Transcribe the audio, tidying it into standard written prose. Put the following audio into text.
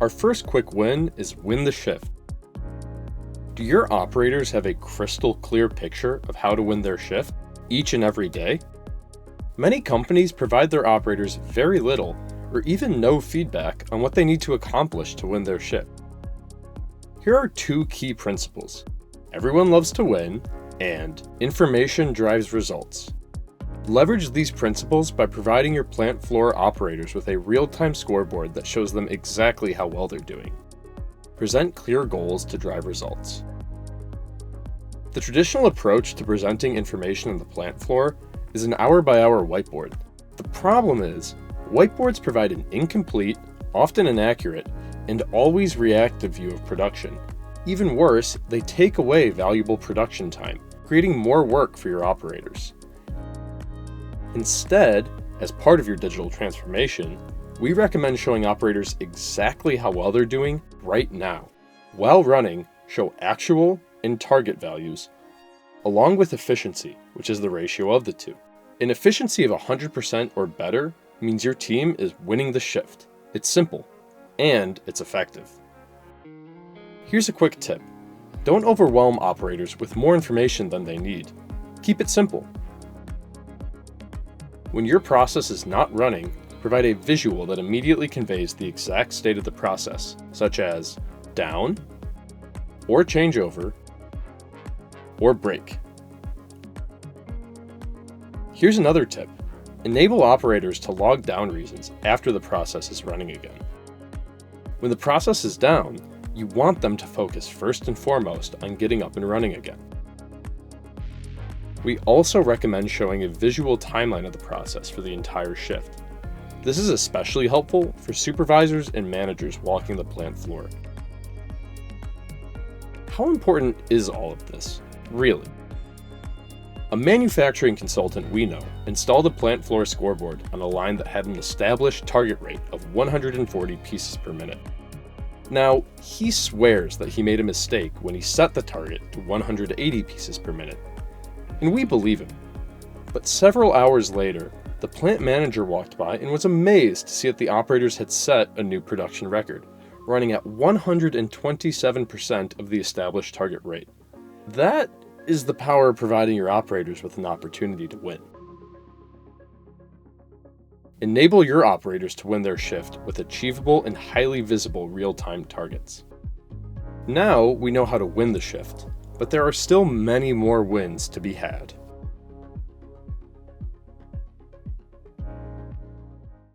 Our first quick win is win the shift. Do your operators have a crystal clear picture of how to win their shift each and every day? Many companies provide their operators very little or even no feedback on what they need to accomplish to win their shift. Here are two key principles: everyone loves to win, and information drives results. Leverage these principles by providing your plant floor operators with a real-time scoreboard that shows them exactly how well they're doing. Present clear goals to drive results. The traditional approach to presenting information on the plant floor is an hour-by-hour whiteboard. The problem is, whiteboards provide an incomplete, often inaccurate, and always reactive view of production. Even worse, they take away valuable production time, creating more work for your operators. Instead, as part of your digital transformation, we recommend showing operators exactly how well they're doing right now. While running, show actual and target values, along with efficiency, which is the ratio of the two. An efficiency of 100% or better means your team is winning the shift. It's simple, and it's effective. Here's a quick tip. Don't overwhelm operators with more information than they need. Keep it simple. When your process is not running, provide a visual that immediately conveys the exact state of the process, such as down, or changeover, or break. Here's another tip. Enable operators to log down reasons after the process is running again. When the process is down, you want them to focus first and foremost on getting up and running again. We also recommend showing a visual timeline of the process for the entire shift. This is especially helpful for supervisors and managers walking the plant floor. How important is all of this, really? A manufacturing consultant we know installed a plant floor scoreboard on a line that had an established target rate of 140 pieces per minute. Now, he swears that he made a mistake when he set the target to 180 pieces per minute. And we believe him. But several hours later, the plant manager walked by and was amazed to see that the operators had set a new production record, running at 127% of the established target rate. That is the power of providing your operators with an opportunity to win. Enable your operators to win their shift with achievable and highly visible real-time targets. Now we know how to win the shift, but there are still many more wins to be had.